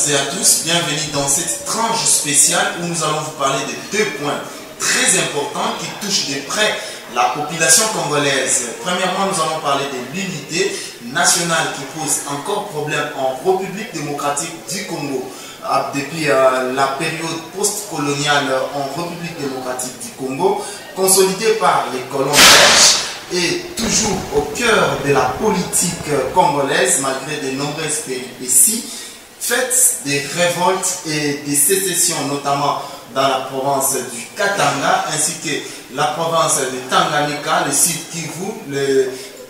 toutes et à tous, bienvenue dans cette tranche spéciale où nous allons vous parler de deux points très importants qui touchent de près la population congolaise. Premièrement, nous allons parler de l'unité nationale qui pose encore problème en République démocratique du Congo. Depuis la période post-coloniale en République démocratique du Congo, consolidée par les colons belges et toujours au cœur de la politique congolaise, malgré de nombreuses péripéties, faites des révoltes et des sécessions, notamment dans la province du Katanga, ainsi que la province de Tanganyika, le Sud Kivu,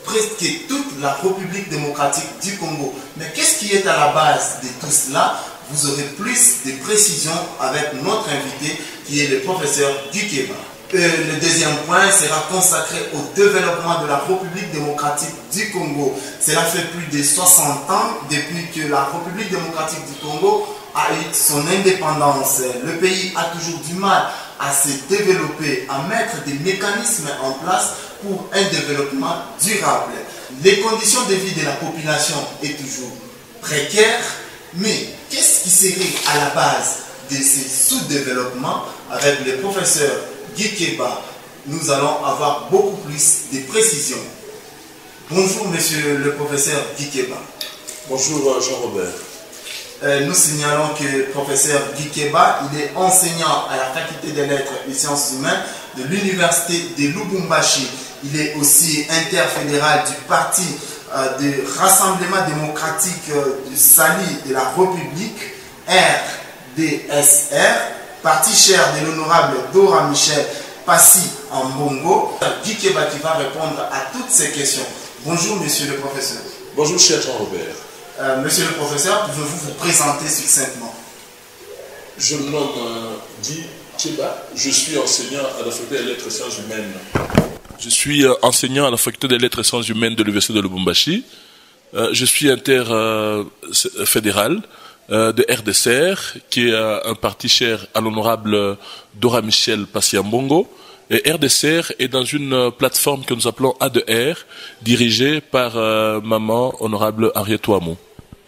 presque toute la République démocratique du Congo. Mais qu'est-ce qui est à la base de tout cela? Vous aurez plus de précisions avec notre invité qui est le professeur Gikeba. Le deuxième point sera consacré au développement de la République démocratique du Congo. Cela fait plus de 60 ans depuis que la République démocratique du Congo a eu son indépendance. Le pays a toujours du mal à se développer, à mettre des mécanismes en place pour un développement durable. Les conditions de vie de la population est toujours précaires, mais qu'est-ce qui serait à la base de ces sous-développements? Avec le professeur Gikeba, nous allons avoir beaucoup plus de précisions. Bonjour monsieur le professeur Gikeba. Bonjour Jean-Robert. Nous signalons que le professeur Gikeba, il est enseignant à la faculté des lettres et sciences humaines de l'université de Lubumbashi. Il est aussi interfédéral du parti de Rassemblement démocratique du Sali de la République, RDSR, parti cher de l'honorable Dora Michel Passi en Bongo. Gikeba qui va répondre à toutes ces questions. Bonjour monsieur le professeur. Bonjour cher Jean-Robert. Monsieur le professeur, pouvez-vous vous présenter succinctement? Je me nomme Guy Keba, je suis enseignant à la faculté des lettres et sciences humaines. Je suis enseignant à la faculté des lettres et sciences humaines de l'université de Lubumbashi. Je suis interfédéral de RDSR, qui est un parti cher à l'honorable Dora Michel Passi en Bongo. Et RDSR est dans une plateforme que nous appelons A2R, dirigée par maman honorable Henriette Ouamou.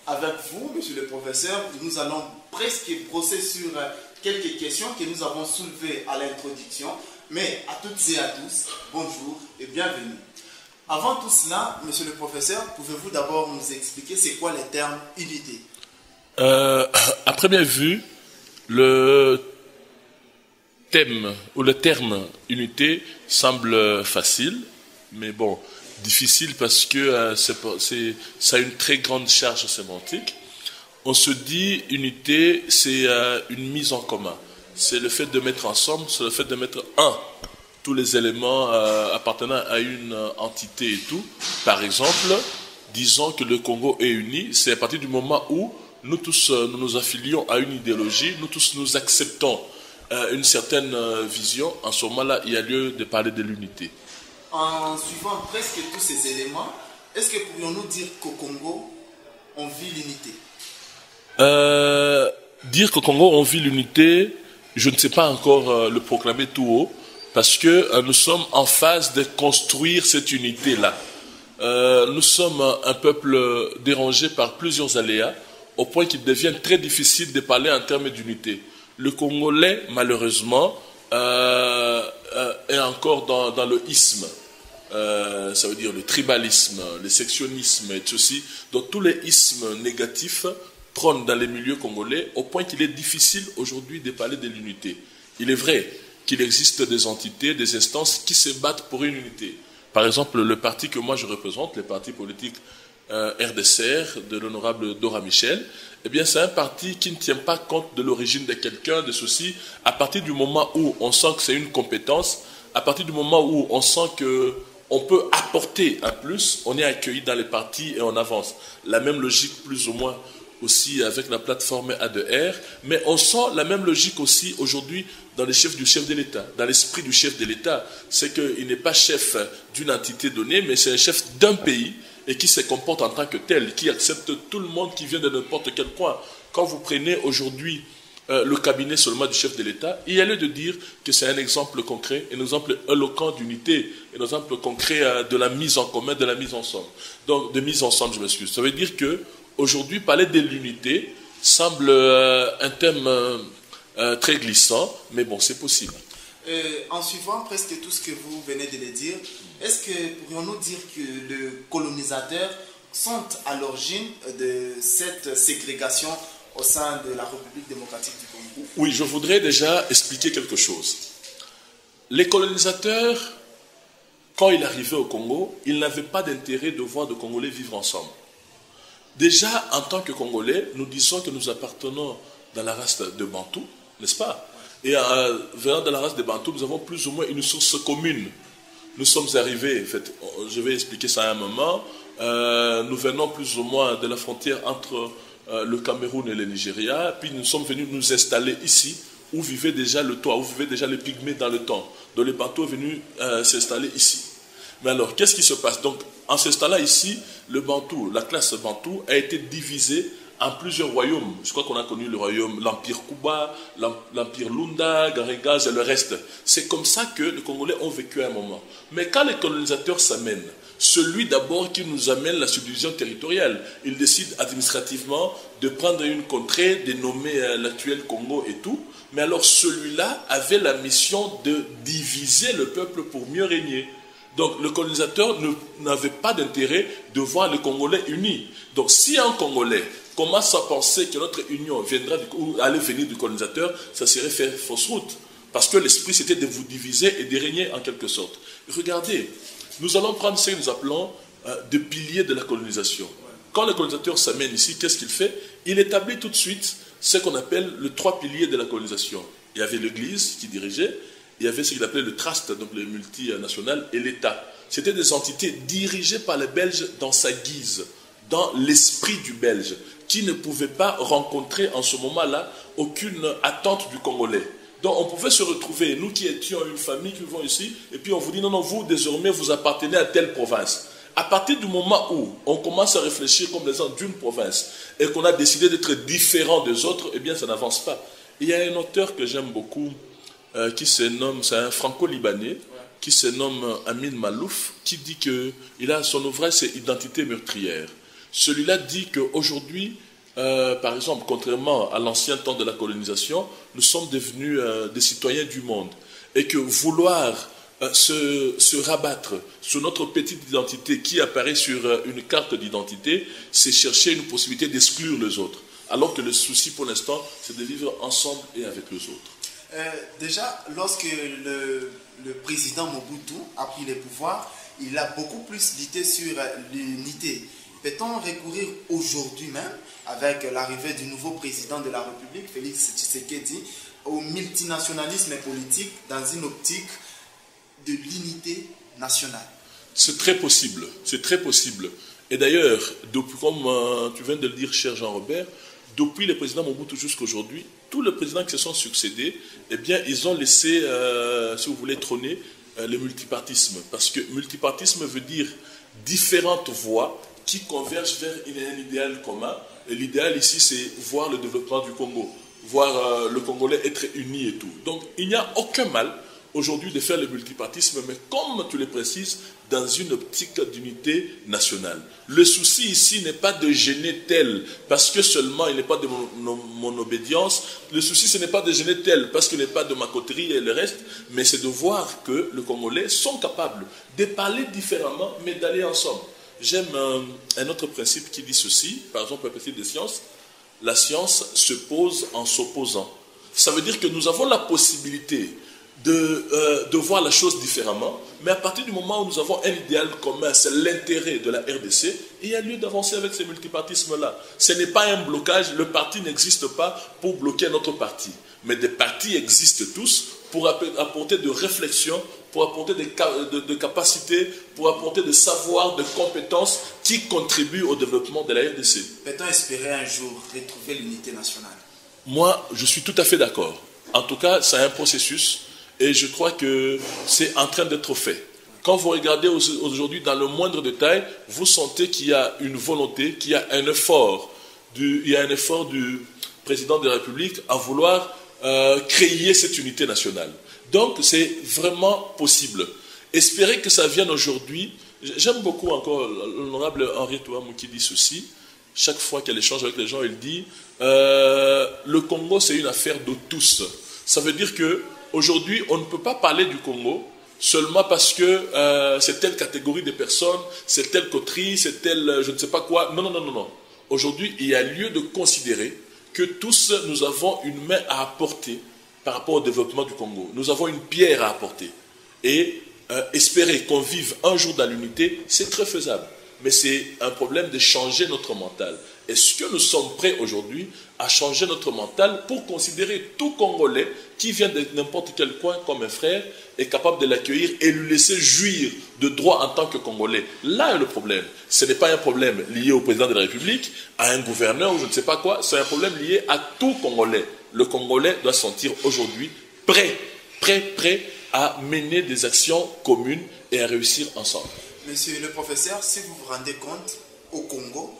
Avec vous, monsieur le professeur, nous allons presque brosser sur quelques questions que nous avons soulevées à l'introduction. Mais à toutes et à tous, bonjour et bienvenue. Avant tout cela, monsieur le professeur, pouvez-vous d'abord nous expliquer c'est quoi les termes unité? À première vue, le thème ou le terme unité semble facile, mais bon, difficile parce que ça a une très grande charge sémantique. On se dit unité, c'est une mise en commun. C'est le fait de mettre ensemble, c'est le fait de mettre tous les éléments appartenant à une entité et tout. Par exemple, disons que le Congo est uni, c'est à partir du moment où nous tous nous nous affilions à une idéologie, nous tous nous acceptons une certaine vision. En ce moment-là, il y a lieu de parler de l'unité. En suivant presque tous ces éléments, est-ce que pourrions-nous dire qu'au Congo, on vit l'unité? Dire qu'au Congo, on vit l'unité, je ne sais pas encore le proclamer tout haut, parce que nous sommes en phase de construire cette unité-là. Nous sommes un peuple dérangé par plusieurs aléas, au point qu'il devient très difficile de parler en termes d'unité. Le Congolais, malheureusement, est encore dans le isme. Ça veut dire le tribalisme, le sectionnisme et ceci. Donc tous les ismes négatifs prônent dans les milieux congolais au point qu'il est difficile aujourd'hui de parler de l'unité. Il est vrai qu'il existe des entités, des instances qui se battent pour une unité. Par exemple, le parti que moi je représente, le parti politique RDSR de l'honorable Dora Michel, eh bien c'est un parti qui ne tient pas compte de l'origine de quelqu'un, de ceci. À partir du moment où on sent que c'est une compétence, à partir du moment où on sent que on peut apporter un plus, on est accueilli dans les partis et on avance. La même logique plus ou moins aussi avec la plateforme A2R, mais on sent la même logique aussi aujourd'hui dans les chefs du chef de l'État, dans l'esprit du chef de l'État. C'est qu'il n'est pas chef d'une entité donnée, mais c'est un chef d'un pays et qui se comporte en tant que tel, qui accepte tout le monde qui vient de n'importe quel point. Quand vous prenez aujourd'hui le cabinet seulement du chef de l'État, il y a lieu de dire que c'est un exemple concret, un exemple éloquent d'unité, un exemple concret de la mise en commun, de la mise ensemble. Donc, de mise ensemble, je m'excuse. Ça veut dire que aujourd'hui, parler de l'unité, semble un thème très glissant, mais bon, c'est possible. En suivant presque tout ce que vous venez de le dire, est-ce que pourrions-nous dire que les colonisateurs sont à l'origine de cette ségrégation au sein de la République démocratique du Congo? Oui, je voudrais déjà expliquer quelque chose. Les colonisateurs, quand ils arrivaient au Congo, ils n'avaient pas d'intérêt de voir des Congolais vivre ensemble. Déjà, en tant que Congolais, nous disons que nous appartenons dans la race de Bantou, n'est-ce pas? Et venant de la race des Bantou, nous avons plus ou moins une source commune. Nous sommes arrivés, en fait, je vais expliquer ça à un moment, nous venons plus ou moins de la frontière entre le Cameroun et le Nigeria, puis nous sommes venus nous installer ici, où vivait déjà le Toa, où vivaient déjà les Pygmées dans le temps. Donc les Bantou est venu s'installer ici. Mais alors, qu'est-ce qui se passe? Donc, en s'installant ici, le Bantou, la classe Bantou a été divisée en plusieurs royaumes. Je crois qu'on a connu le royaume, l'Empire Kuba, l'Empire Lunda, Garigaz et le reste. C'est comme ça que les Congolais ont vécu à un moment. Mais quand les colonisateurs s'amènent, celui d'abord qui nous amène la subdivision territoriale, il décide administrativement de prendre une contrée, de nommer l'actuel Congo et tout. Mais alors celui-là avait la mission de diviser le peuple pour mieux régner. Donc le colonisateur n'avait pas d'intérêt de voir les Congolais unis. Donc si un Congolais commence à penser que notre union viendra ou allait venir du colonisateur, ça serait faire fausse route. Parce que l'esprit c'était de vous diviser et de régner en quelque sorte. Regardez, nous allons prendre ce que nous appelons des piliers de la colonisation. Quand le colonisateur s'amène ici, qu'est-ce qu'il fait? Il établit tout de suite ce qu'on appelle les 3 piliers de la colonisation. Il y avait l'Église qui dirigeait, il y avait ce qu'il appelait le trust, donc le multinational, et l'État. C'était des entités dirigées par les Belges dans sa guise, dans l'esprit du Belge, qui ne pouvaient pas rencontrer en ce moment-là aucune attente du Congolais. Donc on pouvait se retrouver, nous qui étions une famille qui vivons ici, et puis on vous dit non, non, vous désormais vous appartenez à telle province. À partir du moment où on commence à réfléchir comme les gens d'une province et qu'on a décidé d'être différent des autres, eh bien ça n'avance pas. Il y a un auteur que j'aime beaucoup, qui se nomme, c'est un franco-libanais, qui se nomme Amin Malouf, qui dit que son ouvrage c'est Identité meurtrière. Celui-là dit qu'aujourd'hui, par exemple, contrairement à l'ancien temps de la colonisation, nous sommes devenus des citoyens du monde. Et que vouloir se rabattre sur notre petite identité qui apparaît sur une carte d'identité, c'est chercher une possibilité d'exclure les autres. Alors que le souci pour l'instant, c'est de vivre ensemble et avec les autres. Déjà, lorsque le président Mobutu a pris le pouvoir, il a beaucoup plus lutté sur l'unité. Peut-on recourir aujourd'hui même, avec l'arrivée du nouveau président de la République, Félix Tshisekedi, au multinationalisme politique dans une optique de l'unité nationale? C'est très possible, c'est très possible. Et d'ailleurs, comme tu viens de le dire, cher Jean-Robert, depuis le président Mobutu jusqu'à aujourd'hui, tous les présidents qui se sont succédés, eh bien, ils ont laissé, si vous voulez, trôner le multipartisme. Parce que multipartisme veut dire différentes voix qui convergent vers un idéal commun. Et l'idéal ici, c'est voir le développement du Congo, voir le Congolais être uni et tout. Donc, il n'y a aucun mal aujourd'hui de faire le multipartisme, mais comme tu le précises, dans une optique d'unité nationale. Le souci ici n'est pas de gêner tel parce que seulement il n'est pas de mon obédience. Le souci, ce n'est pas de gêner tel parce qu'il n'est pas de ma coterie et le reste, mais c'est de voir que les Congolais sont capables de parler différemment, mais d'aller ensemble. J'aime un autre principe qui dit ceci, par exemple, un principe de science. La science se pose en s'opposant. Ça veut dire que nous avons la possibilité de voir la chose différemment, mais à partir du moment où nous avons un idéal commun, c'est l'intérêt de la RDC, il y a lieu d'avancer avec ces multipartismes-là. Ce n'est pas un blocage, le parti n'existe pas pour bloquer notre parti, mais des partis existent tous pour apporter de réflexion, pour apporter de capacités, pour apporter de savoir, de compétences qui contribuent au développement de la RDC. Peut-on espérer un jour retrouver l'unité nationale? Moi, je suis tout à fait d'accord. En tout cas, c'est un processus. Et je crois que c'est en train d'être fait. Quand vous regardez aujourd'hui dans le moindre détail, vous sentez qu'il y a une volonté, qu'il y a un effort du président de la République à vouloir créer cette unité nationale. Donc c'est vraiment possible. Espérer que ça vienne aujourd'hui. J'aime beaucoup encore l'honorable Henri Touamou qui dit ceci. chaque fois qu'elle échange avec les gens, elle dit le Congo, c'est une affaire de tous. Ça veut dire qu'aujourd'hui, on ne peut pas parler du Congo seulement parce que c'est telle catégorie de personnes, c'est telle coterie, c'est telle je ne sais pas quoi. Non, non, non, non, non. Aujourd'hui, il y a lieu de considérer que tous, nous avons une main à apporter par rapport au développement du Congo. Nous avons une pierre à apporter. Et espérer qu'on vive un jour dans l'unité, c'est très faisable. Mais c'est un problème de changer notre mental. Est-ce que nous sommes prêts aujourd'hui à changer notre mental pour considérer tout Congolais qui vient de n'importe quel coin comme un frère est capable de l'accueillir et lui laisser jouir de droits en tant que Congolais? Là est le problème. Ce n'est pas un problème lié au président de la République, à un gouverneur ou je ne sais pas quoi. C'est un problème lié à tout Congolais. Le Congolais doit se sentir aujourd'hui prêt à mener des actions communes et à réussir ensemble. Monsieur le professeur, si vous vous rendez compte, au Congo,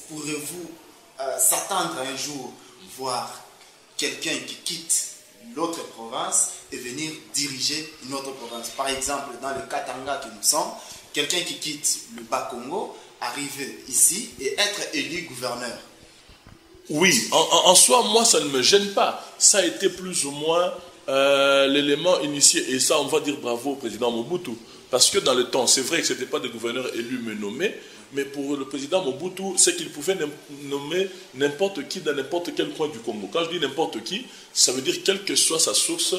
pourrez-vous s'attendre un jour voir quelqu'un qui quitte l'autre province et venir diriger une autre province? Par exemple, dans le Katanga que nous sommes, quelqu'un qui quitte le Bas-Congo, arriver ici et être élu gouverneur. Oui, en soi, moi, ça ne me gêne pas. Ça a été plus ou moins l'élément initié. Et ça, on va dire bravo au président Mobutu. Parce que dans le temps, c'est vrai que ce n'était pas des gouverneurs élus mais nommés, mais pour le président Mobutu, c'est qu'il pouvait nommer n'importe qui dans n'importe quel coin du Congo. Quand je dis n'importe qui, ça veut dire quelle que soit sa source,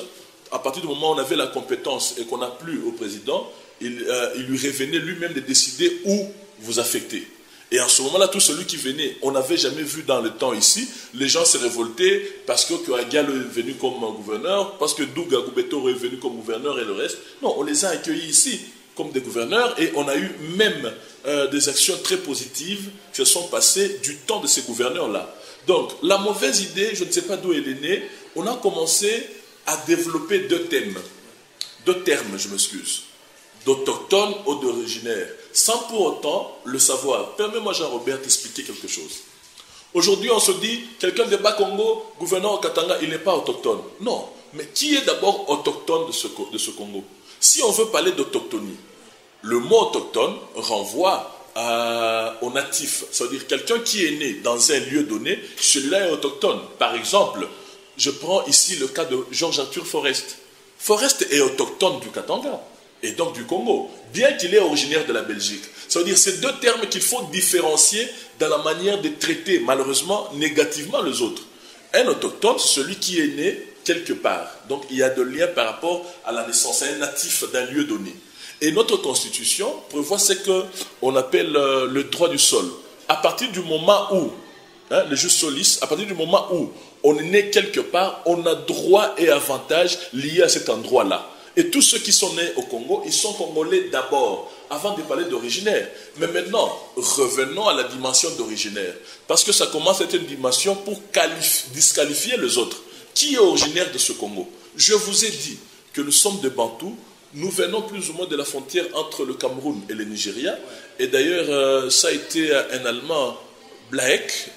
à partir du moment où on avait la compétence et qu'on n'a plus au président, il lui revenait lui-même de décider où vous affecter. Et en ce moment-là, tout celui qui venait, on n'avait jamais vu dans le temps ici, les gens se révoltaient parce que Kouagalo est venu comme gouverneur, parce que Douga Goubeto est venu comme gouverneur et le reste. Non, on les a accueillis ici comme des gouverneurs et on a eu même des actions très positives qui se sont passées du temps de ces gouverneurs-là. Donc, la mauvaise idée, je ne sais pas d'où elle est née, on a commencé à développer deux termes, je m'excuse, d'autochtones ou d'originaires, sans pour autant le savoir. Permets-moi, Jean-Robert, t'expliquer quelque chose. Aujourd'hui, on se dit, quelqu'un de Bas-Congo, gouverneur au Katanga, il n'est pas autochtone. Non, mais qui est d'abord autochtone de ce Congo? Si on veut parler d'autochtonie, le mot autochtone renvoie au natif, c'est-à-dire quelqu'un qui est né dans un lieu donné, celui-là est autochtone. Par exemple, je prends ici le cas de Georges Arthur Forest. Forest est autochtone du Katanga et donc du Congo, bien qu'il est originaire de la Belgique. Ça veut dire que c'est deux termes qu'il faut différencier dans la manière de traiter, malheureusement, négativement les autres. Un autochtone, c'est celui qui est né quelque part. Donc il y a de liens par rapport à la naissance, c'est un natif d'un lieu donné. Et notre constitution prévoit ce qu'on appelle le droit du sol. À partir du moment où, le jus solis, à partir du moment où on est né quelque part, on a droit et avantages liés à cet endroit-là. Et tous ceux qui sont nés au Congo, ils sont congolais d'abord, avant de parler d'originaire. Mais maintenant, revenons à la dimension d'originaire. Parce que ça commence à être une dimension pour disqualifier les autres. Qui est originaire de ce Congo? Je vous ai dit que nous sommes des Bantous. Nous venons plus ou moins de la frontière entre le Cameroun et le Nigeria. Et d'ailleurs, ça a été un Allemand, Blaek,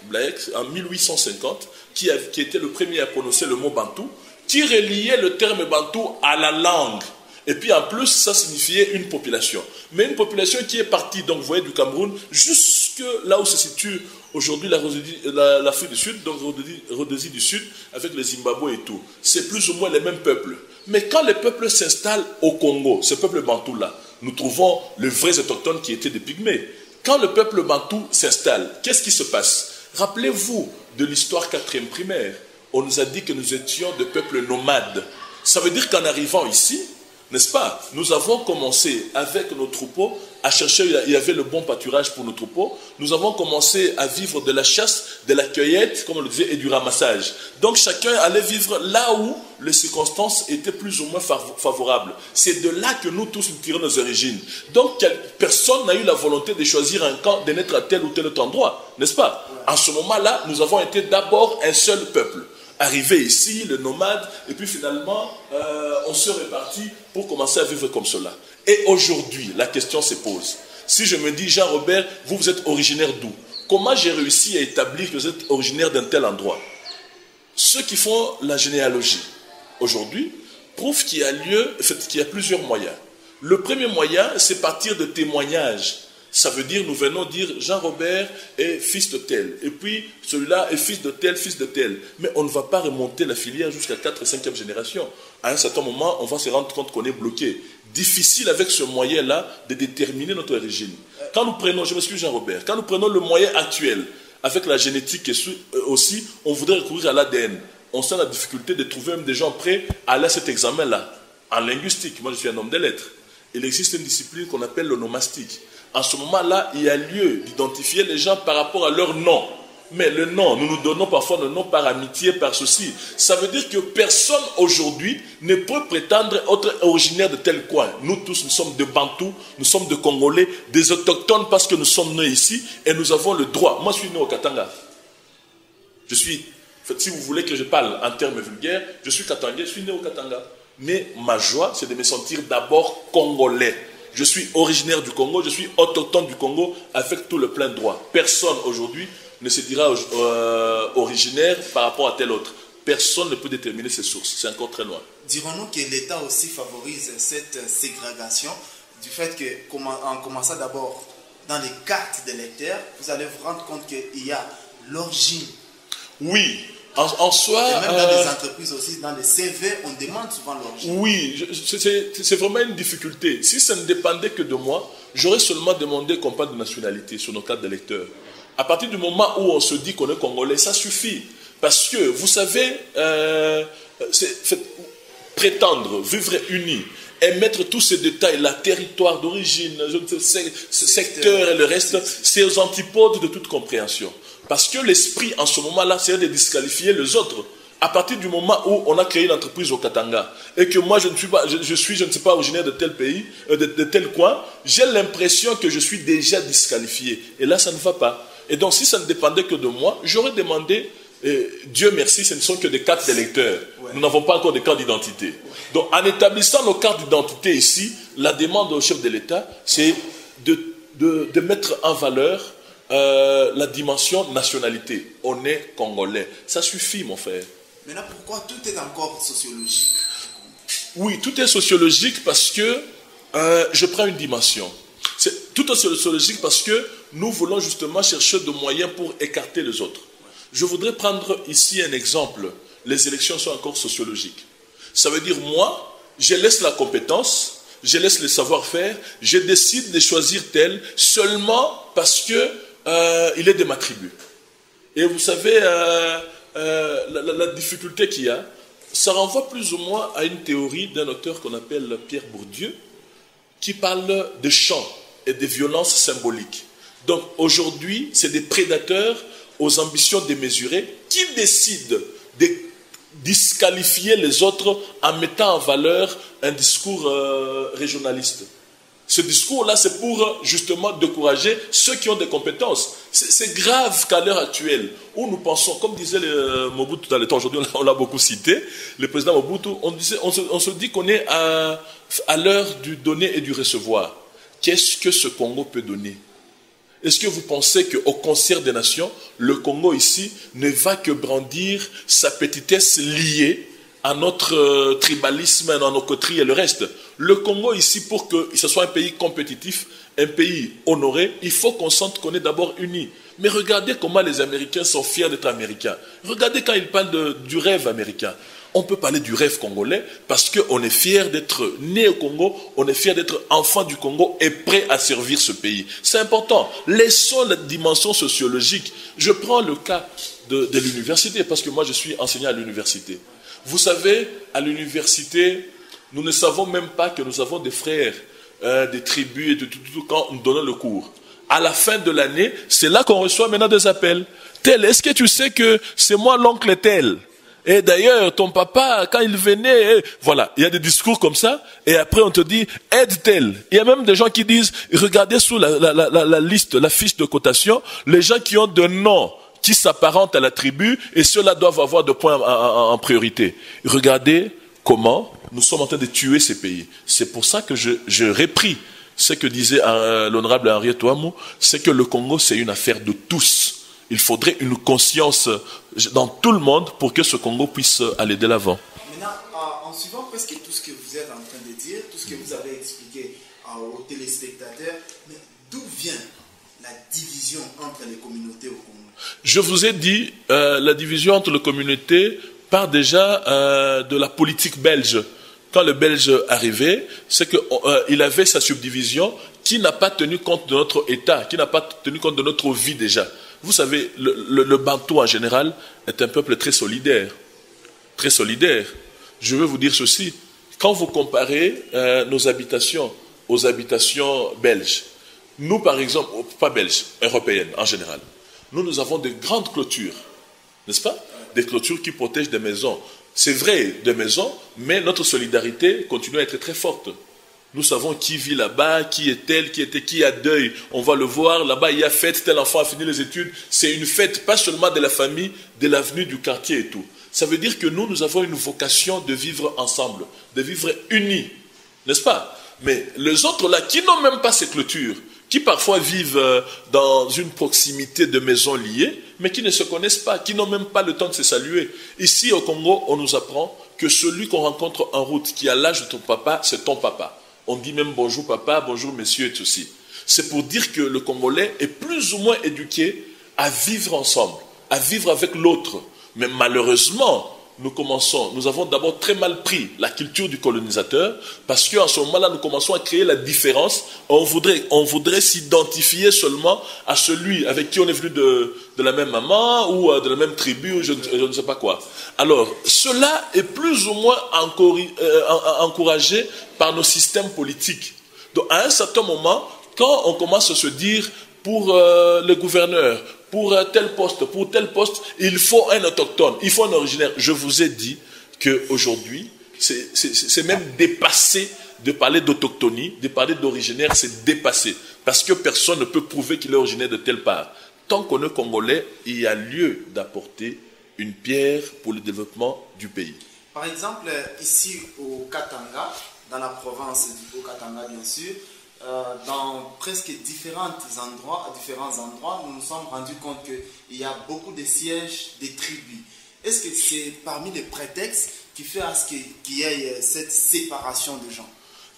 en 1850, qui était le premier à prononcer le mot Bantou, qui reliait le terme Bantou à la langue. Et puis en plus, ça signifiait une population. Mais une population qui est partie, donc vous voyez, du Cameroun, jusque là où se situe aujourd'hui l'Afrique du Sud, donc Rhodésie du Sud, avec le Zimbabwe et tout. C'est plus ou moins les mêmes peuples. Mais quand les peuples s'installent au Congo, ce peuple Bantou-là, nous trouvons les vrais autochtones qui étaient des Pygmées. Quand le peuple Bantou s'installe, qu'est-ce qui se passe? Rappelez-vous de l'histoire 4e primaire. On nous a dit que nous étions des peuples nomades. Ça veut dire qu'en arrivant ici, n'est-ce pas, nous avons commencé avec nos troupeaux à chercher, il y avait le bon pâturage pour nos troupeaux, nous avons commencé à vivre de la chasse, de la cueillette, comme on le disait, et du ramassage. Donc chacun allait vivre là où les circonstances étaient plus ou moins favorables. C'est de là que nous tous nous tirons nos origines. Donc personne n'a eu la volonté de choisir un camp, de naître à tel ou tel autre endroit, n'est-ce pas? En ce moment-là, nous avons été d'abord un seul peuple. Arrivé ici, le nomade, et puis finalement, on se répartit pour commencer à vivre comme cela. Et aujourd'hui, la question se pose. Si je me dis, Jean-Robert, vous êtes originaire d'où? Comment j'ai réussi à établir que vous êtes originaire d'un tel endroit? Ceux qui font la généalogie, aujourd'hui, prouvent qu'il y a plusieurs moyens. Le premier moyen, c'est partir de témoignages. Ça veut dire, nous venons dire, Jean-Robert est fils de tel, et puis celui-là est fils de tel, fils de tel. Mais on ne va pas remonter la filière jusqu'à 4 et 5e génération. À un certain moment, on va se rendre compte qu'on est bloqué. Difficile avec ce moyen-là de déterminer notre origine. Quand nous prenons, je m'excuse Jean-Robert, quand nous prenons le moyen actuel, avec la génétique aussi, on voudrait recourir à l'ADN. On sent la difficulté de trouver même des gens prêts à aller à cet examen-là. En linguistique, moi je suis un homme des lettres. Il existe une discipline qu'on appelle l'onomastique. En ce moment-là, il y a lieu d'identifier les gens par rapport à leur nom. Mais le nom, nous nous donnons parfois le nom par amitié, par ceci. Ça veut dire que personne aujourd'hui ne peut prétendre être originaire de tel coin. Nous tous, nous sommes de Bantous, nous sommes de Congolais, des autochtones parce que nous sommes nés ici et nous avons le droit. Moi, je suis né au Katanga. Si vous voulez que je parle en termes vulgaires, je suis Katangais, je suis né au Katanga. Mais ma joie, c'est de me sentir d'abord Congolais. Je suis originaire du Congo, je suis autochtone du Congo avec tout le plein droit. Personne aujourd'hui ne se dira originaire par rapport à tel autre. Personne ne peut déterminer ses sources. C'est encore très loin. Dirons-nous que l'État aussi favorise cette ségrégation du fait qu'en commençant d'abord dans les cartes d'électeurs, vous allez vous rendre compte qu'il y a l'origine. Oui. En soi, et même dans les entreprises aussi, dans les CV, on demande souvent l'origine. Oui, c'est vraiment une difficulté. Si ça ne dépendait que de moi, j'aurais seulement demandé qu'on parle de nationalité sur nos cartes d'électeurs. À partir du moment où on se dit qu'on est Congolais, ça suffit. Parce que, vous savez, prétendre vivre unis et mettre tous ces détails, la territoire d'origine, secteur et le reste, c'est aux antipodes de toute compréhension. Parce que l'esprit, en ce moment-là, c'est de disqualifier les autres. À partir du moment où on a créé une entreprise au Katanga, et que moi, je ne sais pas, originaire de tel pays, de tel coin, j'ai l'impression que je suis déjà disqualifié. Et là, ça ne va pas. Et donc, si ça ne dépendait que de moi, j'aurais demandé, Dieu merci, ce ne sont que des cartes d'électeurs. Ouais. Nous n'avons pas encore de cartes d'identité. Ouais. Donc, en établissant nos cartes d'identité ici, la demande au chef de l'État, c'est de mettre en valeur la dimension nationalité. On est Congolais. Ça suffit, mon frère. Maintenant, pourquoi tout est encore sociologique? Oui, tout est sociologique parce que je prends une dimension. Tout est sociologique parce que nous voulons justement chercher des moyens pour écarter les autres. Je voudrais prendre ici un exemple. Les élections sont encore sociologiques. Ça veut dire, moi, je laisse la compétence, je laisse le savoir-faire, je décide de choisir tel seulement parce que il est de ma tribu. Et vous savez, la difficulté qu'il y a, ça renvoie plus ou moins à une théorie d'un auteur qu'on appelle Pierre Bourdieu, qui parle de chants et de violences symboliques. Donc aujourd'hui, c'est des prédateurs aux ambitions démesurées qui décident de disqualifier les autres en mettant en valeur un discours régionaliste. Ce discours-là, c'est pour justement décourager ceux qui ont des compétences. C'est grave qu'à l'heure actuelle, où nous pensons, comme disait Mobutu dans le temps, aujourd'hui on l'a beaucoup cité, le président Mobutu, on se dit qu'on est à l'heure du donner et du recevoir. Qu'est-ce que ce Congo peut donner? Est-ce que vous pensez qu'au concert des nations, le Congo ici ne va que brandir sa petitesse liée à notre tribalisme, à nos coteries et le reste? Le Congo ici, pour que ce soit un pays compétitif, un pays honoré, il faut qu'on sente qu'on est d'abord unis. Mais regardez comment les Américains sont fiers d'être Américains. Regardez quand ils parlent du rêve américain. On peut parler du rêve congolais parce qu'on est fier d'être né au Congo, on est fier d'être enfant du Congo et prêt à servir ce pays. C'est important. Laissons la dimension sociologique. Je prends le cas de l'université parce que moi je suis enseignant à l'université. Vous savez, à l'université, nous ne savons même pas que nous avons des frères, des tribus et tout quand nous donnons le cours. À la fin de l'année, c'est là qu'on reçoit maintenant des appels. Tel, est-ce que tu sais que c'est moi l'oncle tel? Et d'ailleurs, ton papa, quand il venait, voilà, il y a des discours comme ça, et après on te dit, aide tel. Il y a même des gens qui disent, regardez sous la liste, la fiche de cotation, les gens qui ont de noms qui s'apparentent à la tribu, et ceux-là doivent avoir des points en priorité. Regardez comment nous sommes en train de tuer ces pays. C'est pour ça que je répris ce que disait l'honorable Henriette Ouamou, c'est que le Congo, c'est une affaire de tous. Il faudrait une conscience dans tout le monde pour que ce Congo puisse aller de l'avant. Maintenant, en suivant presque tout ce que vous êtes en train de dire, tout ce que vous avez expliqué aux téléspectateurs, mais d'où vient division entre les communautés au Congo? Je vous ai dit, la division entre les communautés part déjà de la politique belge. Quand le Belge arrivait, c'est qu'il avait sa subdivision qui n'a pas tenu compte de notre État, qui n'a pas tenu compte de notre vie déjà. Vous savez, le Bantou en général est un peuple très solidaire. Très solidaire. Je veux vous dire ceci. Quand vous comparez nos habitations aux habitations belges, nous par exemple, pas belges, européennes en général, nous avons de grandes clôtures, n'est-ce pas? Des clôtures qui protègent des maisons. C'est vrai, des maisons, mais notre solidarité continue à être très forte. Nous savons qui vit là-bas, qui est tel, qui a deuil. On va le voir, là-bas il y a fête, tel enfant a fini les études. C'est une fête, pas seulement de la famille, de l'avenue, du quartier et tout. Ça veut dire que nous avons une vocation de vivre ensemble, de vivre unis, n'est-ce pas? Mais les autres là, qui n'ont même pas ces clôtures, qui parfois vivent dans une proximité de maisons liées, mais qui ne se connaissent pas, qui n'ont même pas le temps de se saluer. Ici au Congo, on nous apprend que celui qu'on rencontre en route, qui a l'âge de ton papa, c'est ton papa. On dit même bonjour papa, bonjour monsieur et tout ceci. C'est pour dire que le Congolais est plus ou moins éduqué à vivre ensemble, à vivre avec l'autre. Mais malheureusement, nous avons d'abord très mal pris la culture du colonisateur, parce qu'en ce moment-là, nous commençons à créer la différence. On voudrait s'identifier seulement à celui avec qui on est venu de la même maman, ou de la même tribu, ou je ne sais pas quoi. Alors, cela est plus ou moins encouragé par nos systèmes politiques. Donc, à un certain moment, quand on commence à se dire, pour le gouverneur, pour tel poste, il faut un autochtone, il faut un originaire. Je vous ai dit qu'aujourd'hui, c'est même dépassé de parler d'autochtonie, de parler d'originaire, c'est dépassé. Parce que personne ne peut prouver qu'il est originaire de telle part. Tant qu'on est congolais, il y a lieu d'apporter une pierre pour le développement du pays. Par exemple, ici au Katanga, dans la province du Haut-Katanga bien sûr, dans presque différents endroits, nous nous sommes rendus compte qu'il y a beaucoup de sièges des tribus. Est-ce que c'est parmi les prétextes qui fait à ce qu'il y ait cette séparation de gens?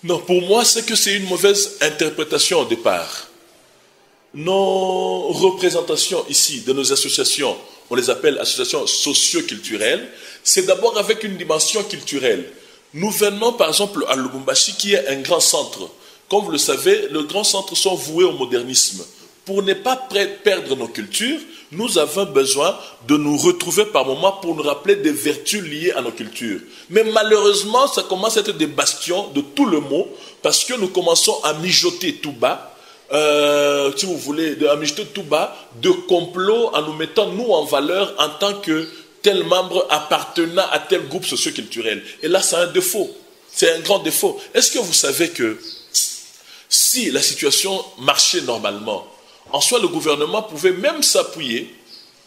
Non, pour moi, c'est que c'est une mauvaise interprétation au départ. Nos représentations ici, de nos associations, on les appelle associations socio-culturelles, c'est d'abord avec une dimension culturelle. Nous venons par exemple à Lubumbashi, qui est un grand centre. Comme vous le savez, les grands centres sont voués au modernisme. Pour ne pas perdre nos cultures, nous avons besoin de nous retrouver par moments pour nous rappeler des vertus liées à nos cultures. Mais malheureusement, ça commence à être des bastions de tout le mot, parce que nous commençons à mijoter tout bas, si vous voulez, à mijoter tout bas, de complots en nous mettant nous en valeur en tant que tel membre appartenant à tel groupe socio-culturel. Et là, c'est un défaut. C'est un grand défaut. Est-ce que vous savez que si la situation marchait normalement, en soi, le gouvernement pouvait même s'appuyer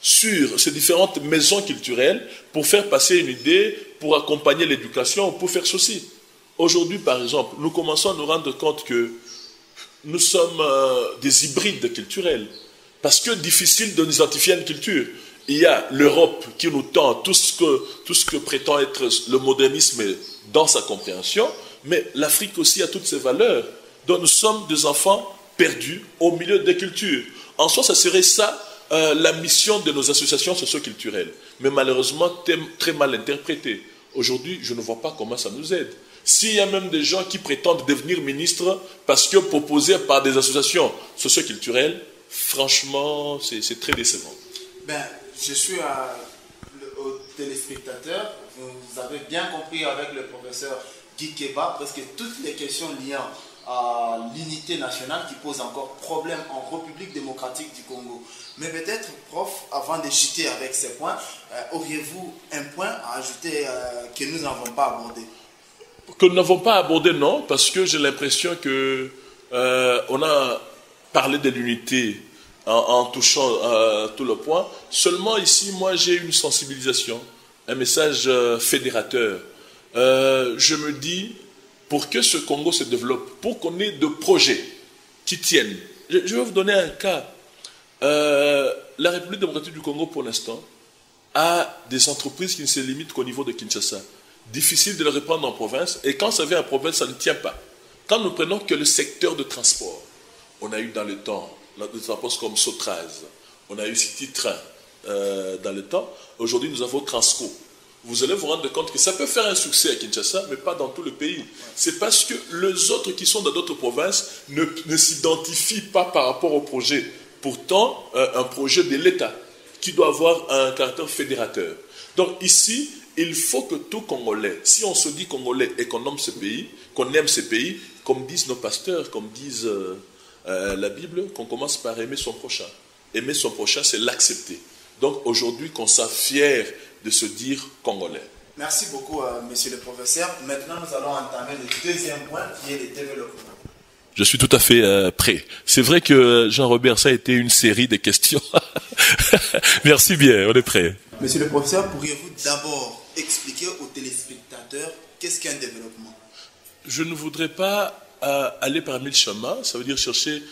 sur ces différentes maisons culturelles pour faire passer une idée, pour accompagner l'éducation, pour faire ceci. Aujourd'hui, par exemple, nous commençons à nous rendre compte que nous sommes des hybrides culturels, parce que difficile de nous identifier à une culture. Il y a l'Europe qui nous tend tout ce que prétend être le modernisme dans sa compréhension, mais l'Afrique aussi a toutes ses valeurs. Donc nous sommes des enfants perdus au milieu des cultures. En soi, ça serait ça la mission de nos associations socio-culturelles. Mais malheureusement, très mal interprétée. Aujourd'hui, je ne vois pas comment ça nous aide. S'il y a même des gens qui prétendent devenir ministres parce que proposés par des associations socio-culturelles, franchement, c'est très décevant. Ben, je suis au téléspectateur. Vous avez bien compris avec le professeur Guy Keba, parce que toutes les questions liées à l'unité nationale qui posent encore problème en République démocratique du Congo. Mais peut-être, prof, avant de chuter avec ces points, auriez-vous un point à ajouter que nous n'avons pas abordé? Que nous n'avons pas abordé, non, parce que j'ai l'impression que on a parlé de l'unité en touchant tout le point. Seulement ici, moi, j'ai une sensibilisation, un message fédérateur. Je me dis, pour que ce Congo se développe, pour qu'on ait de projets qui tiennent. Je vais vous donner un cas. La République démocratique du Congo, pour l'instant, a des entreprises qui ne se limitent qu'au niveau de Kinshasa. Difficile de les reprendre en province, et quand ça vient en province, ça ne tient pas. Quand nous prenons que le secteur de transport, on a eu dans le temps des transports comme Sotraz. On a eu City Train dans le temps. Aujourd'hui, nous avons Transco. Vous allez vous rendre compte que ça peut faire un succès à Kinshasa, mais pas dans tout le pays. C'est parce que les autres qui sont dans d'autres provinces ne s'identifient pas par rapport au projet. Pourtant, un projet de l'État qui doit avoir un caractère fédérateur. Donc ici, il faut que tout Congolais, si on se dit Congolais et qu'on aime ce pays, comme disent nos pasteurs, comme disent la Bible, qu'on commence par aimer son prochain. Aimer son prochain, c'est l'accepter. Donc aujourd'hui, qu'on soit fier de se dire Congolais. Merci beaucoup, monsieur le professeur. Maintenant, nous allons entamer le deuxième point, qui est le développement. Je suis tout à fait prêt. C'est vrai que Jean-Robert, ça a été une série de questions. Merci bien, on est prêt. Monsieur le professeur, pourriez-vous d'abord expliquer aux téléspectateurs qu'est-ce qu'un développement? Je ne voudrais pas aller par mille chemins, ça veut dire chercher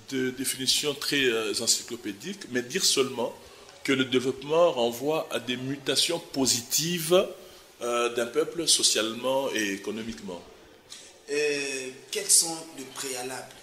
des définitions très encyclopédiques, mais dire seulement que le développement renvoie à des mutations positives d'un peuple socialement et économiquement. Quels sont les préalables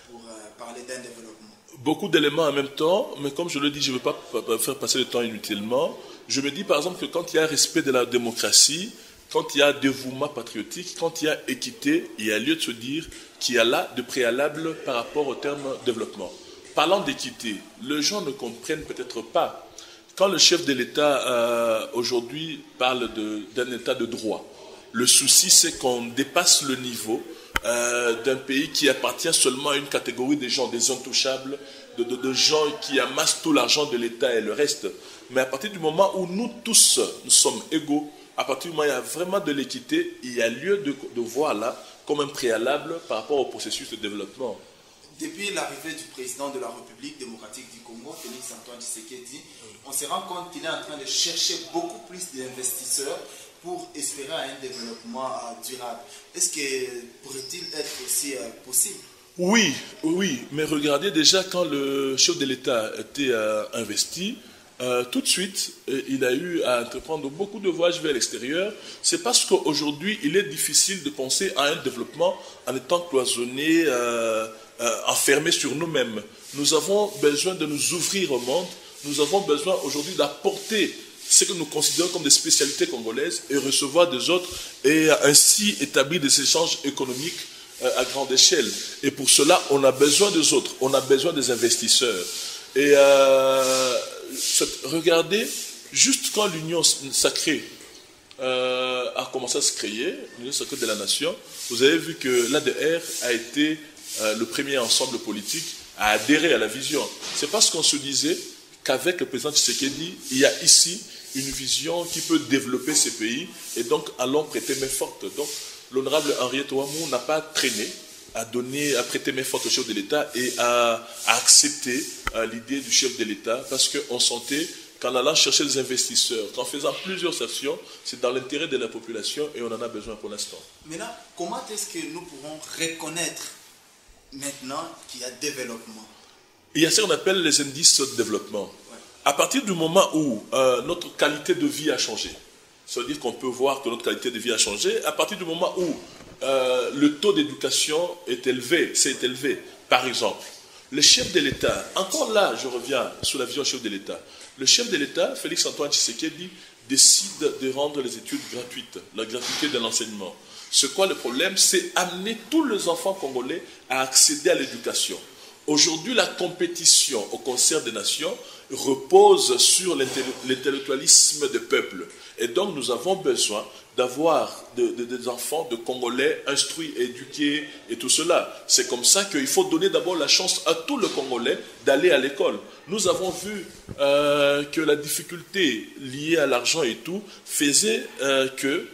pour parler d'un développement? Beaucoup d'éléments en même temps, mais comme je le dis, je ne veux pas faire passer le temps inutilement. Je me dis par exemple que quand il y a respect de la démocratie, quand il y a dévouement patriotique, quand il y a équité, il y a lieu de se dire qu'il y a là de préalables par rapport au terme développement. Parlant d'équité, les gens ne comprennent peut-être pas. Quand le chef de l'État aujourd'hui parle d'un État de droit, le souci c'est qu'on dépasse le niveau d'un pays qui appartient seulement à une catégorie de gens, des intouchables, de gens qui amassent tout l'argent de l'État et le reste. Mais à partir du moment où nous tous, nous sommes égaux, à partir du moment où il y a vraiment de l'équité, il y a lieu de voir là comme un préalable par rapport au processus de développement. Depuis l'arrivée du président de la République démocratique du Congo, Félix Antoine Tshisekedi, on se rend compte qu'il est en train de chercher beaucoup plus d'investisseurs pour espérer un développement durable. Est-ce que pourrait-il être aussi possible? Oui, mais regardez déjà quand le chef de l'État était investi, tout de suite, il a eu à entreprendre beaucoup de voyages vers l'extérieur. C'est parce qu'aujourd'hui, il est difficile de penser à un développement en étant cloisonné, enfermé sur nous-mêmes. Nous avons besoin de nous ouvrir au monde. Nous avons besoin aujourd'hui d'apporter ce que nous considérons comme des spécialités congolaises et recevoir des autres et ainsi établir des échanges économiques à grande échelle. Et pour cela, on a besoin des autres, on a besoin des investisseurs. Et regardez, juste quand l'Union sacrée a commencé à se créer, l'Union sacrée de la nation, vous avez vu que l'ADR a été le premier ensemble politique à adhérer à la vision. C'est parce qu'on se disait qu'avec le président Tshisekedi, il y a ici une vision qui peut développer ces pays et donc allons prêter main forte. Donc l'honorable Henriette Ouamou n'a pas traîné à prêter main forte au chef de l'État et à accepter l'idée du chef de l'État parce qu'on sentait qu'en allant chercher des investisseurs, qu'en faisant plusieurs actions, c'est dans l'intérêt de la population et on en a besoin pour l'instant. Maintenant, comment est-ce que nous pourrons reconnaître maintenant qu'il y a développement? Il y a ce qu'on appelle les indices de développement. À partir du moment où notre qualité de vie a changé, ça veut dire qu'on peut voir que notre qualité de vie a changé, à partir du moment où le taux d'éducation est élevé, c'est élevé. Par exemple, le chef de l'État, encore là, je reviens sur la vision chef de l'État, le chef de l'État, Félix Antoine Tshisekedi, décide de rendre les études gratuites, la gratuité de l'enseignement. C'est quoi le problème? C'est amener tous les enfants congolais à accéder à l'éducation. Aujourd'hui, la compétition au concert des nations repose sur l'intellectualisme des peuples. Et donc, nous avons besoin d'avoir des enfants, de Congolais instruits, éduqués et tout cela. C'est comme ça qu'il faut donner d'abord la chance à tous les Congolais d'aller à l'école. Nous avons vu que la difficulté liée à l'argent et tout faisait que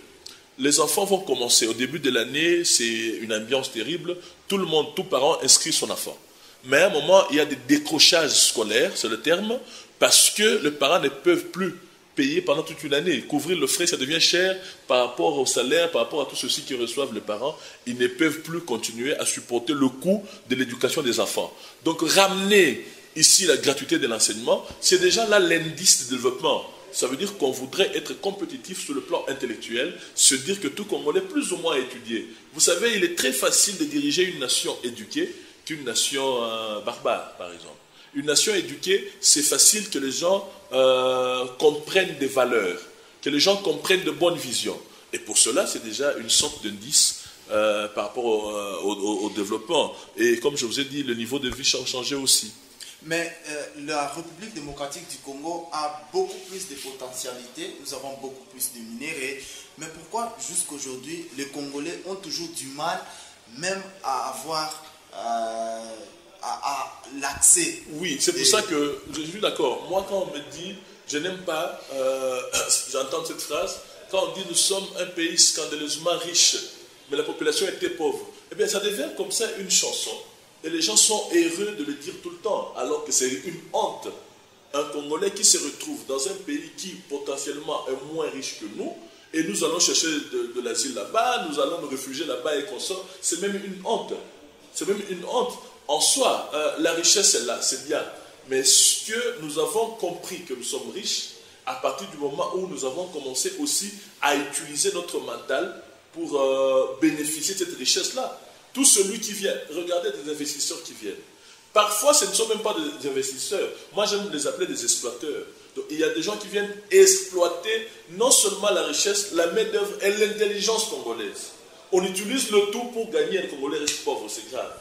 les enfants vont commencer. Au début de l'année, c'est une ambiance terrible. Tout le monde, tout parent inscrit son enfant. Mais à un moment, il y a des décrochages scolaires, c'est le terme, parce que les parents ne peuvent plus payer pendant toute une année. Couvrir le frais, ça devient cher par rapport au salaire, par rapport à tout ceci que reçoivent les parents. Ils ne peuvent plus continuer à supporter le coût de l'éducation des enfants. Donc ramener ici la gratuité de l'enseignement, c'est déjà là l'indice de développement. Ça veut dire qu'on voudrait être compétitif sur le plan intellectuel, se dire que tout Congolais plus ou moins étudié. Vous savez, il est très facile de diriger une nation éduquée qu'une nation barbare, par exemple. Une nation éduquée, c'est facile que les gens comprennent des valeurs, que les gens comprennent de bonnes visions. Et pour cela, c'est déjà une sorte d'indice par rapport au développement. Et comme je vous ai dit, le niveau de vie a changé aussi. Mais la République démocratique du Congo a beaucoup plus de potentialités, nous avons beaucoup plus de minéraux. Mais pourquoi jusqu'aujourd'hui, les Congolais ont toujours du mal même à avoir à l'accès? Oui, c'est pour ça que je suis d'accord. Moi, quand on me dit, je n'aime pas, j'entends cette phrase, quand on dit nous sommes un pays scandaleusement riche, mais la population était pauvre, eh bien ça devient comme ça une chanson. Et les gens sont heureux de le dire tout le temps, alors que c'est une honte. Un Congolais qui se retrouve dans un pays qui potentiellement est moins riche que nous, et nous allons chercher de l'asile là-bas, nous allons nous réfugier là-bas et qu'on sort, c'est même une honte. C'est même une honte. En soi, la richesse est là, c'est bien. Mais ce que nous avons compris que nous sommes riches, à partir du moment où nous avons commencé aussi à utiliser notre mental pour bénéficier de cette richesse-là. Tout celui qui vient, regardez des investisseurs qui viennent. Parfois, ce ne sont même pas des investisseurs. Moi, j'aime les appeler des exploiteurs. Donc, il y a des gens qui viennent exploiter non seulement la richesse, la main-d'œuvre et l'intelligence congolaise. On utilise le tout pour gagner un Congolais riche pauvre, c'est grave.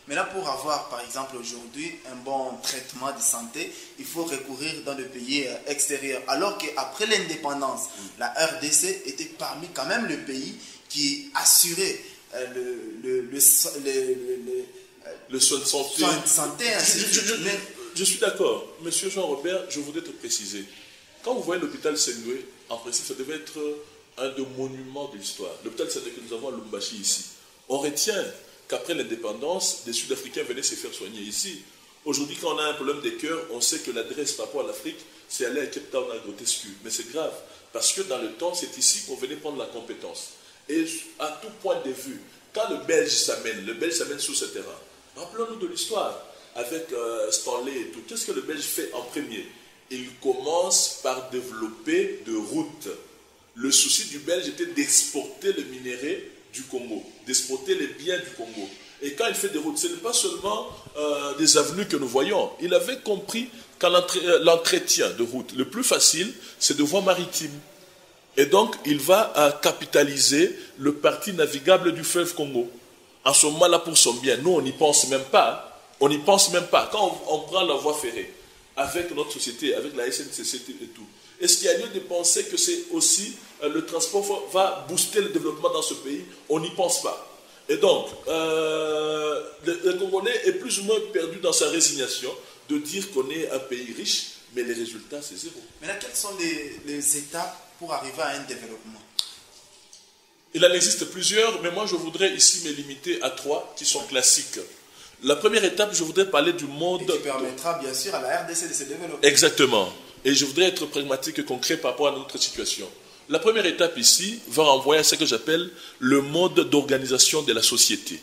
Mais là, pour avoir, par exemple, aujourd'hui, un bon traitement de santé, il faut recourir dans le pays extérieur. Alors qu'après l'indépendance, la RDC était parmi quand même le pays qui assurait le soin de santé. Je suis d'accord. Monsieur Jean-Robert, je voudrais te préciser. Quand vous voyez l'hôpital Sendoué, en principe, ça devait être un des monuments de l'histoire. L'hôpital Sendoué que nous avons à Lumbashi ici. On retient qu'après l'indépendance, des Sud-Africains venaient se faire soigner ici. Aujourd'hui, quand on a un problème des cœurs, on sait que l'adresse par rapport à l'Afrique, c'est aller à Cape Town, à Grotesque. Mais c'est grave, parce que dans le temps, c'est ici qu'on venait prendre la compétence. Et à tout point de vue, quand le Belge s'amène sur ce terrain. Rappelons-nous de l'histoire, avec Stanley et tout. Qu'est-ce que le Belge fait en premier? Il commence par développer des routes. Le souci du Belge était d'exporter le minerai du Congo, d'exporter les biens du Congo. Et quand il fait des routes, ce n'est pas seulement des avenues que nous voyons. Il avait compris que l'entretien de route, le plus facile, c'est de voies maritimes. Et donc, il va capitaliser le parti navigable du fleuve Congo. En ce moment-là, pour son bien, nous, on n'y pense même pas. On n'y pense même pas. Quand on prend la voie ferrée, avec notre société, avec la SNCC et tout, est-ce qu'il y a lieu de penser que c'est aussi le transport va booster le développement dans ce pays? On n'y pense pas. Et donc, le Congolais est plus ou moins perdu dans sa résignation de dire qu'on est un pays riche, mais les résultats, c'est zéro. Maintenant, quelles sont les étapes pour arriver à un développement? Il en existe plusieurs, mais moi je voudrais ici me limiter à 3 qui sont classiques. La première étape, je voudrais parler du monde... Et qui permettra bien sûr à la RDC de se développer. Exactement. Et je voudrais être pragmatique et concret par rapport à notre situation. La première étape ici va renvoyer à ce que j'appelle le mode d'organisation de la société.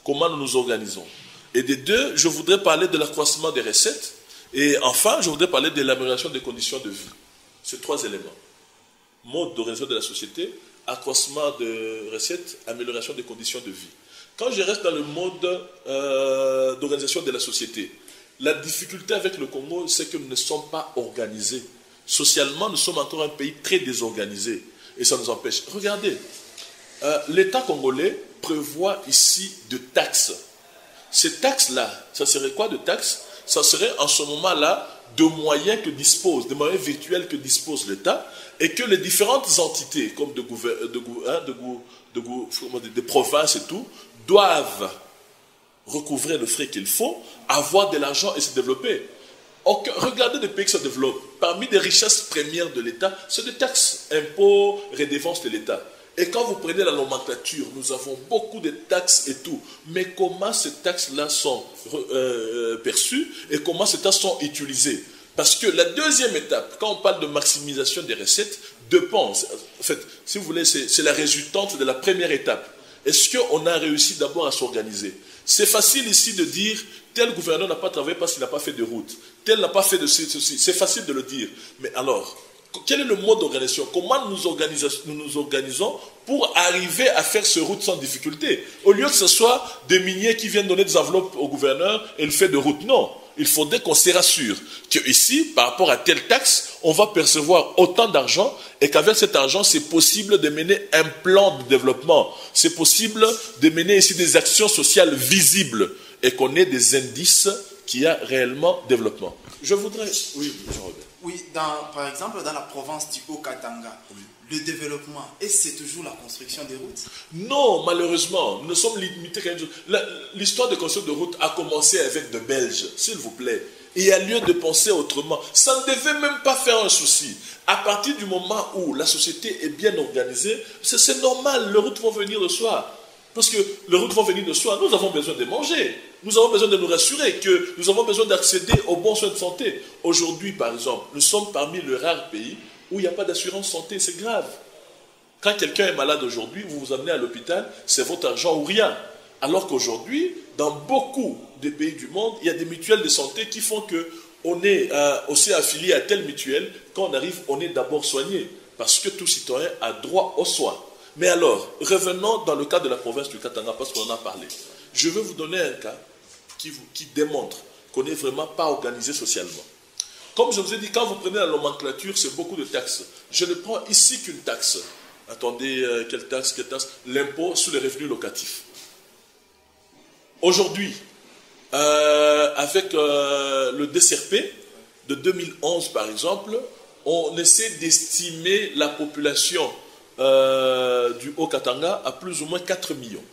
Comment nous nous organisons. Et des deux, je voudrais parler de l'accroissement des recettes. Et enfin, je voudrais parler de l'amélioration des conditions de vie. Ces 3 éléments. Mode d'organisation de la société, accroissement de recettes, amélioration des conditions de vie. Quand je reste dans le mode d'organisation de la société, la difficulté avec le Congo, c'est que nous ne sommes pas organisés. Socialement, nous sommes encore un pays très désorganisé. Et ça nous empêche. Regardez, l'État congolais prévoit ici de taxes. Ces taxes-là, ça serait quoi de taxes? Ça serait en ce moment-là de moyens que dispose, des moyens virtuels que dispose l'État, et que les différentes entités, comme des provinces et tout, doivent recouvrer le frais qu'il faut, avoir de l'argent et se développer. Regardez les pays qui se développent. Parmi les richesses premières de l'État, c'est des taxes, impôts, redevances de l'État. Et quand vous prenez la nomenclature, nous avons beaucoup de taxes et tout. Mais comment ces taxes-là sont perçues et comment ces taxes sont utilisées? Parce que la deuxième étape, quand on parle de maximisation des recettes, dépend. En fait, si vous voulez, c'est la résultante de la première étape. Est-ce qu'on a réussi d'abord à s'organiser? C'est facile ici de dire, tel gouverneur n'a pas travaillé parce qu'il n'a pas fait de route. Tel n'a pas fait de ceci. C'est facile de le dire. Mais alors, quel est le mode d'organisation? Comment nous nous organisons pour arriver à faire ce route sans difficulté? Au lieu que ce soit des miniers qui viennent donner des enveloppes au gouverneur et le fait de route. Non. il faudrait qu'on se rassure qu'ici, par rapport à telle taxe, on va percevoir autant d'argent et qu'avec cet argent, c'est possible de mener un plan de développement. C'est possible de mener ici des actions sociales visibles et qu'on ait des indices qu'il y a réellement développement. Je voudrais... Oui, Jean-Robert. Oui, par exemple, dans la province du Haut-Katanga, le développement, est-ce que c'est toujours la construction des routes? Non, malheureusement, nous sommes limités quand même. L'histoire de construction de routes a commencé avec de Belges, s'il vous plaît. Et il y a lieu de penser autrement. Ça ne devait même pas faire un souci. À partir du moment où la société est bien organisée, c'est normal, les routes vont venir de soi. Parce que les routes vont venir de soi. Nous avons besoin de manger. Nous avons besoin de nous rassurer que nous avons besoin d'accéder aux bons soins de santé. Aujourd'hui, par exemple, nous sommes parmi les rares pays où il n'y a pas d'assurance santé. C'est grave. Quand quelqu'un est malade aujourd'hui, vous vous amenez à l'hôpital, c'est votre argent ou rien. Alors qu'aujourd'hui, dans beaucoup des pays du monde, il y a des mutuelles de santé qui font qu'on est aussi affilié à telle mutuelle. Quand on arrive, on est d'abord soigné. Parce que tout citoyen a droit aux soins. Mais alors, revenons dans le cas de la province du Katanga, parce qu'on en a parlé. Je veux vous donner un cas qui démontre qu'on n'est vraiment pas organisé socialement. Comme je vous ai dit, quand vous prenez la nomenclature, c'est beaucoup de taxes. Je ne prends ici qu'une taxe. Attendez, quelle taxe? L'impôt sur les revenus locatifs. Aujourd'hui, avec le DCRP de 2011, par exemple, on essaie d'estimer la population du Haut-Katanga à plus ou moins 4 millions.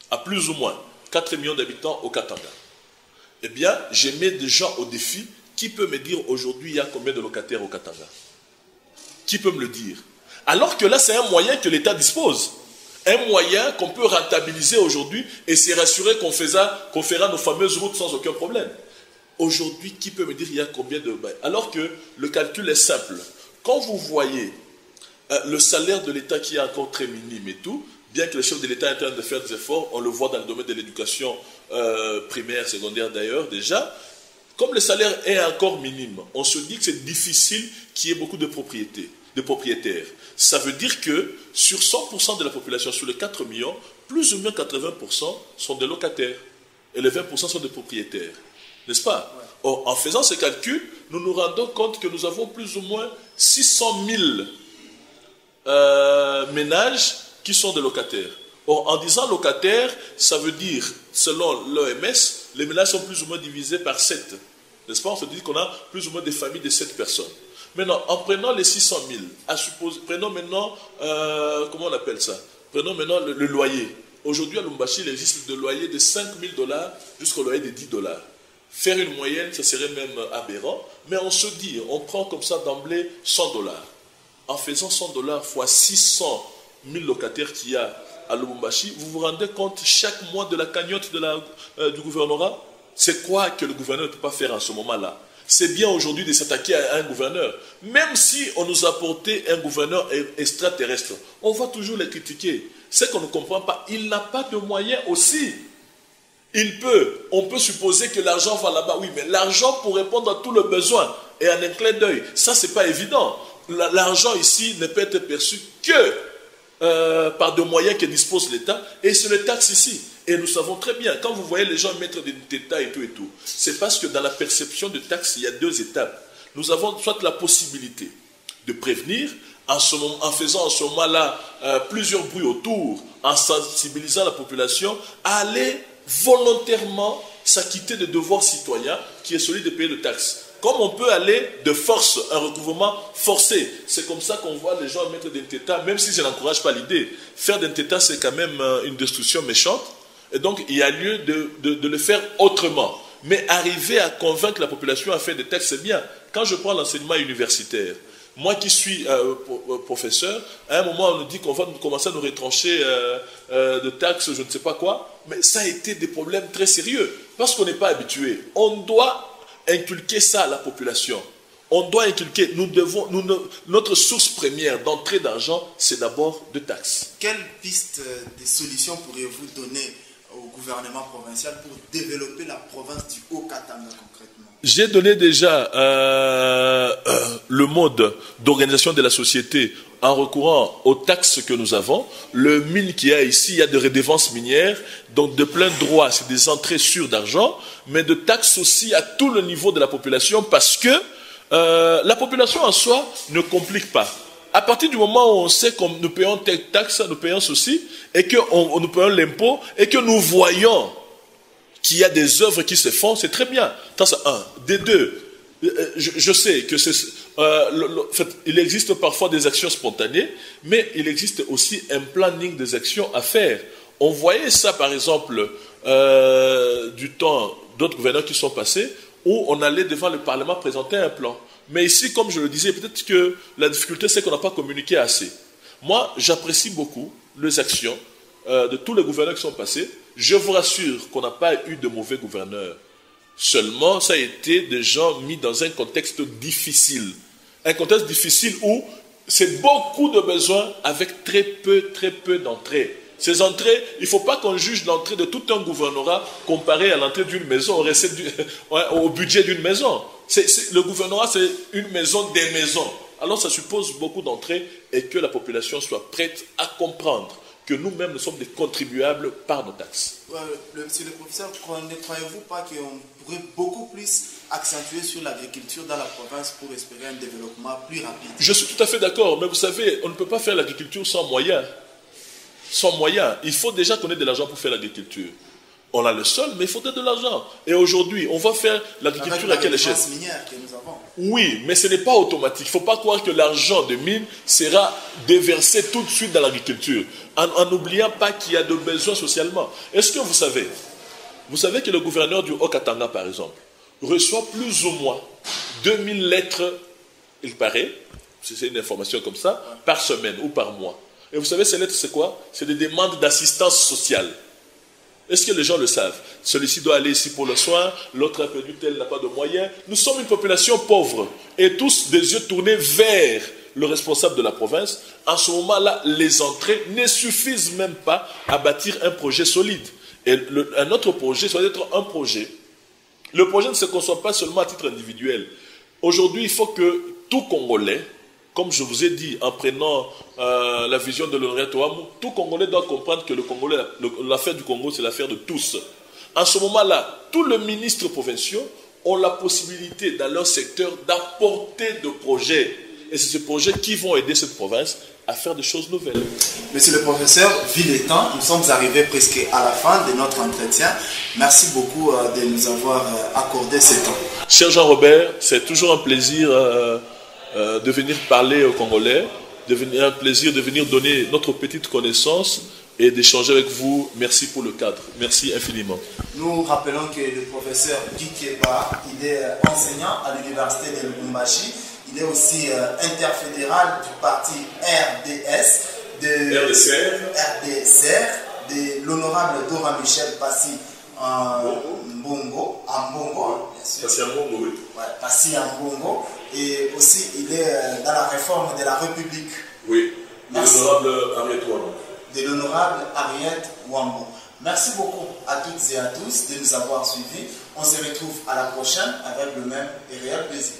À plus ou moins 4 millions d'habitants au Katanga. Eh bien, je mets des gens au défi. Qui peut me dire aujourd'hui il y a combien de locataires au Katanga? Qui peut me le dire? Alors que là, c'est un moyen que l'État dispose. Un moyen qu'on peut rentabiliser aujourd'hui et se rassurer qu'on fera nos fameuses routes sans aucun problème. Aujourd'hui, qui peut me dire il y a combien de... Alors que le calcul est simple. Quand vous voyez le salaire de l'État qui est encore très minime et tout, bien que le chef de l'État est en train de faire des efforts, on le voit dans le domaine de l'éducation primaire, secondaire d'ailleurs déjà, comme le salaire est encore minime, on se dit que c'est difficile qu'il y ait beaucoup de propriétaires. Ça veut dire que sur 100% de la population, sur les 4 millions, plus ou moins 80% sont des locataires et les 20% sont des propriétaires. N'est-ce pas? Or, en faisant ce calcul, nous nous rendons compte que nous avons plus ou moins 600 000 ménages qui sont des locataires. Or, en disant locataires, ça veut dire, selon l'OMS, les ménages sont plus ou moins divisés par 7. N'est-ce pas? On se dit qu'on a plus ou moins des familles de 7 personnes. Maintenant, en prenant les 600 000, prenons maintenant, comment on appelle ça? Prenons maintenant le loyer. Aujourd'hui, à Lubumbashi, il existe de loyer de 5 000 $ jusqu'au loyer de 10 $. Faire une moyenne, ça serait même aberrant. Mais on se dit, on prend comme ça d'emblée 100 $. En faisant 100 $ fois 600 000 locataires qu'il y a à Lubumbashi, vous vous rendez compte chaque mois de la cagnotte du gouvernorat? C'est quoi que le gouverneur ne peut pas faire en ce moment-là? C'est bien aujourd'hui de s'attaquer à un gouverneur. Même si on nous apportait un gouverneur extraterrestre, on va toujours les critiquer. Ce qu'on ne comprend pas, il n'a pas de moyens aussi. On peut supposer que l'argent va là-bas. Oui, mais l'argent pour répondre à tous les besoins et en un clin d'œil, ça c'est pas évident. L'argent ici ne peut être perçu que par des moyens que dispose l'État et c'est les taxes ici. Et nous savons très bien, quand vous voyez les gens mettre des états et tout, c'est parce que dans la perception de taxes, il y a 2 étapes. Nous avons soit la possibilité de prévenir, en faisant en ce moment-là plusieurs bruits autour, en sensibilisant la population, à aller volontairement s'acquitter de devoirs citoyens qui est celui de payer de taxes. Comme on peut aller de force, un recouvrement forcé. C'est comme ça qu'on voit les gens mettre des tétas, même si je n'encourage pas l'idée. Faire des tétas, c'est quand même une destruction méchante. Et donc, il y a lieu de le faire autrement. Mais arriver à convaincre la population à faire des textes, c'est bien. Quand je prends l'enseignement universitaire, moi qui suis professeur, à un moment, on nous dit qu'on va commencer à nous retrancher de taxes, je ne sais pas quoi. Mais ça a été des problèmes très sérieux. Parce qu'on n'est pas habitué. On doit inculquer ça à la population. On doit inculquer, notre source première d'entrée d'argent, c'est d'abord de taxes. Quelle piste de solutions pourriez-vous donner au gouvernement provincial pour développer la province du Haut-Katanga concrètement? J'ai donné déjà le mode d'organisation de la société en recourant aux taxes que nous avons. Le mine qu'il y a ici, il y a de redevances minières, donc de plein droit, c'est des entrées sûres d'argent, mais de taxes aussi à tout le niveau de la population, parce que la population en soi ne complique pas. À partir du moment où on sait que nous payons telle taxe, nous payons ceci, et que nous payons l'impôt, et que nous voyons qu'il y a des œuvres qui se font, c'est très bien. Ça, c'est un. Des deux, je sais que il existe parfois des actions spontanées, mais il existe aussi un planning des actions à faire. On voyait ça, par exemple, du temps d'autres gouverneurs qui sont passés, où on allait devant le Parlement présenter un plan. Mais ici, comme je le disais, peut-être que la difficulté, c'est qu'on n'a pas communiqué assez. Moi, j'apprécie beaucoup les actions de tous les gouverneurs qui sont passés. Je vous rassure qu'on n'a pas eu de mauvais gouverneurs. Seulement, ça a été des gens mis dans un contexte difficile. Un contexte difficile où c'est beaucoup de besoins avec très peu d'entrées. Ces entrées, il ne faut pas qu'on juge l'entrée de tout un gouvernorat comparé à l'entrée d'une maison, au budget d'une maison. Le gouvernorat, c'est une maison des maisons. Alors ça suppose beaucoup d'entrées et que la population soit prête à comprendre que nous-mêmes, nous sommes des contribuables par nos taxes. Monsieur le professeur, ne croyez-vous pas qu'on pourrait beaucoup plus accentuer sur l'agriculture dans la province pour espérer un développement plus rapide? Je suis tout à fait d'accord, mais vous savez, on ne peut pas faire l'agriculture sans moyens. Sans moyens. Il faut déjà qu'on ait de l'argent pour faire l'agriculture. On a le sol, mais il faudrait de l'argent. Et aujourd'hui, on va faire l'agriculture à quelle échelle? Minière que nous avons. Oui, mais ce n'est pas automatique. Il ne faut pas croire que l'argent de mine sera déversé tout de suite dans l'agriculture, en n'oubliant pas qu'il y a de besoins socialement. Est-ce que vous savez que le gouverneur du Haut-Katanga, par exemple, reçoit plus ou moins 2000 lettres, il paraît, c'est une information comme ça, par semaine ou par mois. Et vous savez, ces lettres, c'est quoi? C'est des demandes d'assistance sociale. Est-ce que les gens le savent? Celui-ci doit aller ici pour le soin, l'autre a perdu tel, n'a pas de moyens. Nous sommes une population pauvre et tous des yeux tournés vers le responsable de la province. En ce moment-là, les entrées ne suffisent même pas à bâtir un projet solide. Et un autre projet, ça doit être un projet. Le projet ne se conçoit pas seulement à titre individuel. Aujourd'hui, il faut que tout Congolais, comme je vous ai dit, en prenant la vision de l'honoré Touamou, tout Congolais doit comprendre que l'affaire du Congo, c'est l'affaire de tous. En ce moment-là, tous les ministres provinciaux ont la possibilité, dans leur secteur, d'apporter des projets. Et c'est ces projets qui vont aider cette province à faire des choses nouvelles. Monsieur le professeur, vu le temps, nous sommes arrivés presque à la fin de notre entretien. Merci beaucoup de nous avoir accordé ce temps. Cher Jean-Robert, c'est toujours un plaisir de venir parler aux Congolais, un plaisir de venir donner notre petite connaissance et d'échanger avec vous. Merci pour le cadre. Merci infiniment. Nous rappelons que le professeur Guy Keba, il est enseignant à l'université de Lubumbashi. Il est aussi interfédéral du parti RDS, de l'honorable Dora Michel Passy Mbongo, bien sûr. Passy Mbongo, oui. Ouais, Passy Mbongo. Et aussi, il est dans la réforme de la République. Oui, de l'honorable Ariette Wambo. De l'honorable Ariette Wambo. Merci beaucoup à toutes et à tous de nous avoir suivis. On se retrouve à la prochaine avec le même et réel plaisir.